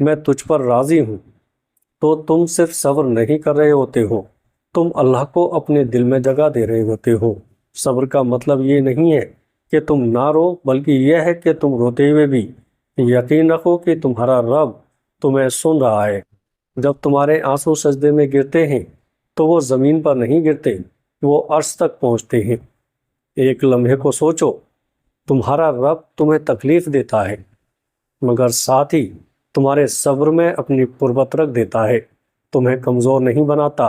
میں تجھ پر راضی ہوں، تو تم صرف صبر نہیں کر رہے ہوتے ہو، تم اللہ کو اپنے دل میں جگہ دے رہے ہوتے ہو۔ صبر کا مطلب یہ نہیں ہے کہ تم نہ رو، بلکہ یہ ہے کہ تم روتے ہوئے بھی یقین رکھو کہ تمہارا رب تمہیں سن رہا ہے۔ جب تمہارے آنسو سجدے میں گرتے ہیں تو وہ زمین پر نہیں گرتے، وہ عرش تک پہنچتے ہیں۔ ایک لمحے کو سوچو، تمہارا رب تمہیں تکلیف دیتا ہے، مگر ساتھ ہی تمہارے صبر میں اپنی قربت رکھ دیتا ہے، تمہیں کمزور نہیں بناتا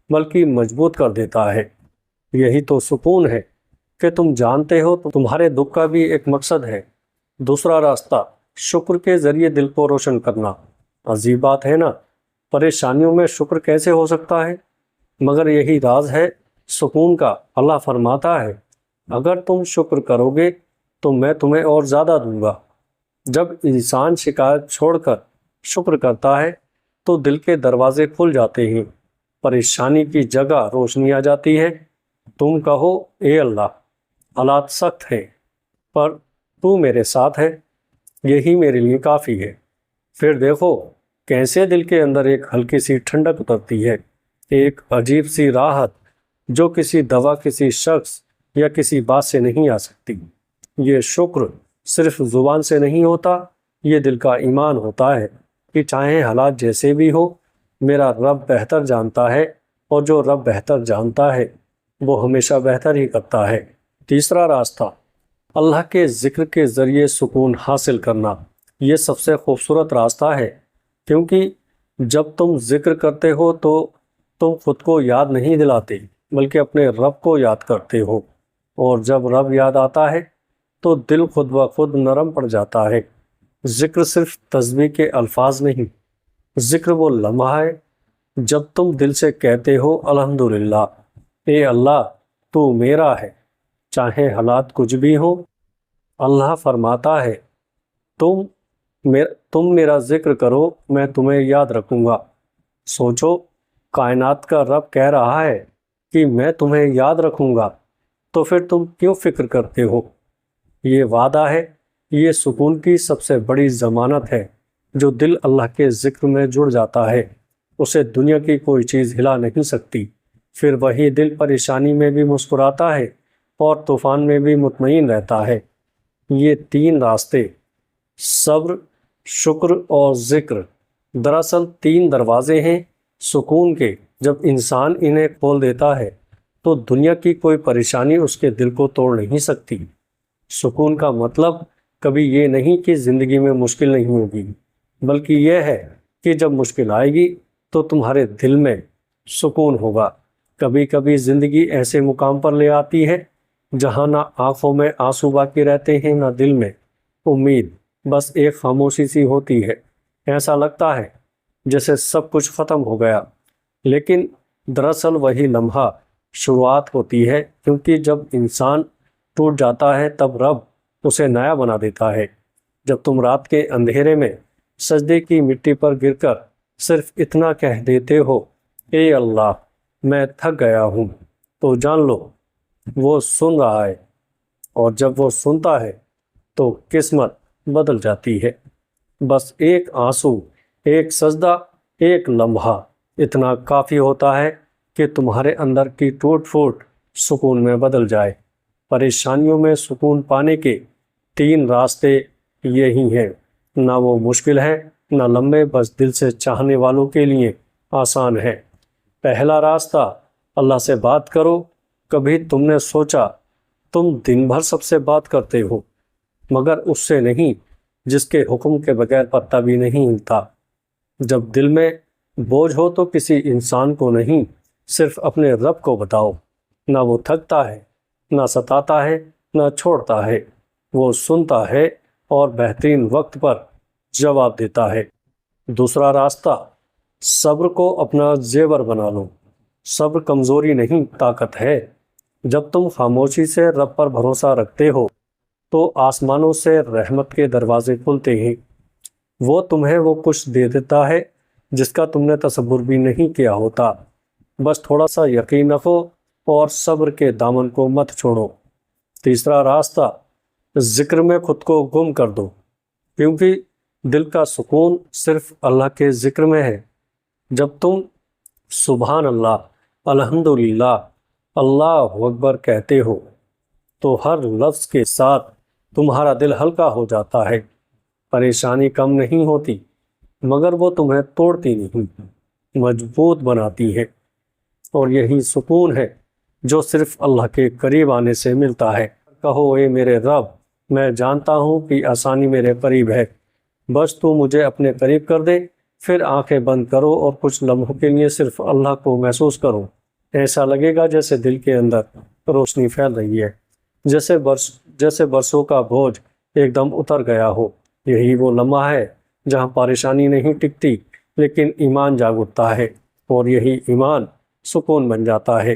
بلکہ مضبوط کر دیتا ہے۔ یہی تو سکون ہے کہ تم جانتے ہو تو تمہارے دکھ کا بھی ایک مقصد ہے۔ دوسرا راستہ، شکر کے ذریعے دل کو روشن کرنا۔ عجیب بات ہے نا، پریشانیوں میں شکر کیسے ہو سکتا ہے؟ مگر یہی راز ہے سکون کا۔ اللہ فرماتا ہے، اگر تم شکر کرو گے تو میں تمہیں اور زیادہ دوں گا۔ جب انسان شکایت چھوڑ کر شکر کرتا ہے تو دل کے دروازے کھل جاتے ہیں، پریشانی کی جگہ روشنی آ جاتی ہے۔ تم کہو، اے اللہ، حالات سخت ہیں پر تو میرے ساتھ ہے، یہی میرے لیے کافی ہے۔ پھر دیکھو کیسے دل کے اندر ایک ہلکی سی ٹھنڈک اترتی ہے، ایک عجیب سی راحت جو کسی دوا، کسی شخص یا کسی بات سے نہیں آ سکتی۔ یہ شکر صرف زبان سے نہیں ہوتا، یہ دل کا ایمان ہوتا ہے کہ چاہے حالات جیسے بھی ہو، میرا رب بہتر جانتا ہے، اور جو رب بہتر جانتا ہے وہ ہمیشہ بہتر ہی کرتا ہے۔ تیسرا راستہ، اللہ کے ذکر کے ذریعے سکون حاصل کرنا۔ یہ سب سے خوبصورت راستہ ہے، کیونکہ جب تم ذکر کرتے ہو تو تم خود کو یاد نہیں دلاتے بلکہ اپنے رب کو یاد کرتے ہو، اور جب رب یاد آتا ہے تو دل خود بخود نرم پڑ جاتا ہے۔ ذکر صرف تسبیح کے الفاظ نہیں، ذکر وہ لمحہ ہے جب تم دل سے کہتے ہو، الحمدللہ، اے اللہ تو میرا ہے، چاہے حالات کچھ بھی ہوں۔ اللہ فرماتا ہے، تم میرا ذکر کرو، میں تمہیں یاد رکھوں گا۔ سوچو، کائنات کا رب کہہ رہا ہے کہ میں تمہیں یاد رکھوں گا، تو پھر تم کیوں فکر کرتے ہو؟ یہ وعدہ ہے، یہ سکون کی سب سے بڑی ضمانت ہے۔ جو دل اللہ کے ذکر میں جڑ جاتا ہے اسے دنیا کی کوئی چیز ہلا نہیں سکتی۔ پھر وہی دل پریشانی میں بھی مسکراتا ہے اور طوفان میں بھی مطمئن رہتا ہے۔ یہ تین راستے، صبر، شکر اور ذکر، دراصل تین دروازے ہیں سکون کے۔ جب انسان انہیں کھول دیتا ہے تو دنیا کی کوئی پریشانی اس کے دل کو توڑ نہیں سکتی۔ سکون کا مطلب کبھی یہ نہیں کہ زندگی میں مشکل نہیں ہوگی، بلکہ یہ ہے کہ جب مشکل آئے گی تو تمہارے دل میں سکون ہوگا۔ کبھی کبھی زندگی ایسے مقام پر لے آتی ہے جہاں نہ آنکھوں میں آنسو باقی رہتے ہیں، نہ دل میں امید، بس ایک خاموشی سی ہوتی ہے۔ ایسا لگتا ہے جیسے سب کچھ ختم ہو گیا، لیکن دراصل وہی لمحہ شروعات ہوتی ہے، کیونکہ جب انسان ٹوٹ جاتا ہے تب رب اسے نیا بنا دیتا ہے۔ جب تم رات کے اندھیرے میں سجدے کی مٹی پر گر کر صرف اتنا کہہ دیتے ہو، اے اللہ میں تھک گیا ہوں، تو جان لو وہ سن رہا ہے، اور جب وہ سنتا ہے تو قسمت بدل جاتی ہے۔ بس ایک آنسو، ایک سجدہ، ایک لمحہ، اتنا کافی ہوتا ہے کہ تمہارے اندر کی ٹوٹ پھوٹ سکون میں بدل جائے۔ پریشانیوں میں سکون پانے کے تین راستے یہی ہیں، نہ وہ مشکل ہے نہ لمبے، بس دل سے چاہنے والوں کے لیے آسان ہے۔ پہلا راستہ، اللہ سے بات کرو۔ کبھی تم نے سوچا تم دن بھر سب سے بات کرتے ہو، مگر اس سے نہیں جس کے حکم کے بغیر پتہ بھی نہیں ہلتا۔ جب دل میں بوجھ ہو تو کسی انسان کو نہیں، صرف اپنے رب کو بتاؤ۔ نہ وہ تھکتا ہے، نہ ستاتا ہے، نہ چھوڑتا ہے، وہ سنتا ہے اور بہترین وقت پر جواب دیتا ہے۔ دوسرا راستہ، صبر کو اپنا زیور بنا لو۔ صبر کمزوری نہیں، طاقت ہے۔ جب تم خاموشی سے رب پر بھروسہ رکھتے ہو تو آسمانوں سے رحمت کے دروازے کھلتے ہیں۔ وہ تمہیں وہ کچھ دے دیتا ہے جس کا تم نے تصور بھی نہیں کیا ہوتا۔ بس تھوڑا سا یقین رکھو اور صبر کے دامن کو مت چھوڑو۔ تیسرا راستہ، ذکر میں خود کو گم کر دو، کیونکہ دل کا سکون صرف اللہ کے ذکر میں ہے۔ جب تم سبحان اللہ، الحمدللہ، اللہ اکبر کہتے ہو تو ہر لفظ کے ساتھ تمہارا دل ہلکا ہو جاتا ہے۔ پریشانی کم نہیں ہوتی، مگر وہ تمہیں توڑتی نہیں، مضبوط بناتی ہے۔ اور یہی سکون ہے جو صرف اللہ کے قریب آنے سے ملتا ہے۔ کہو اے میرے رب، میں جانتا ہوں کہ آسانی میرے قریب ہے، بس تو مجھے اپنے قریب کر دے۔ پھر آنکھیں بند کرو اور کچھ لمحوں کے لیے صرف اللہ کو محسوس کرو۔ ایسا لگے گا جیسے دل کے اندر روشنی پھیل رہی ہے، جیسے برسوں کا بوجھ ایک دم اتر گیا ہو۔ یہی وہ لمحہ ہے جہاں پریشانی نہیں ٹکتی، لیکن ایمان جاگ اٹھتا ہے، اور یہی ایمان سکون بن جاتا ہے۔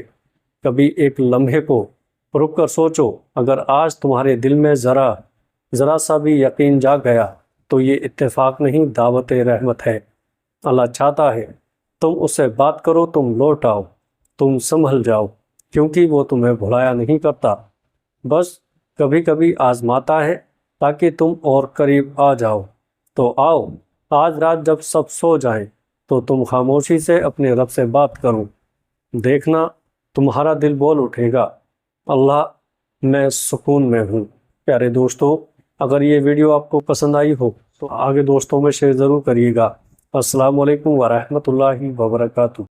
کبھی ایک لمحے کو رک کر سوچو، اگر آج تمہارے دل میں ذرا سا بھی یقین جاگ گیا تو یہ اتفاق نہیں، دعوت رحمت ہے۔ اللہ چاہتا ہے تم اس سے بات کرو، تم لوٹ آؤ، تم سنبھل جاؤ، کیونکہ وہ تمہیں بھلایا نہیں کرتا، بس کبھی کبھی آزماتا ہے تاکہ تم اور قریب آ جاؤ۔ تو آؤ، آج رات جب سب سو جائیں تو تم خاموشی سے اپنے رب سے بات کرو، دیکھنا تمہارا دل بول اٹھے گا، اللہ میں سکون میں ہوں۔ پیارے دوستو، اگر یہ ویڈیو آپ کو پسند آئی ہو تو آگے دوستوں میں شیئر ضرور کریے گا۔ السلام علیکم ورحمۃ اللہ وبرکاتہ۔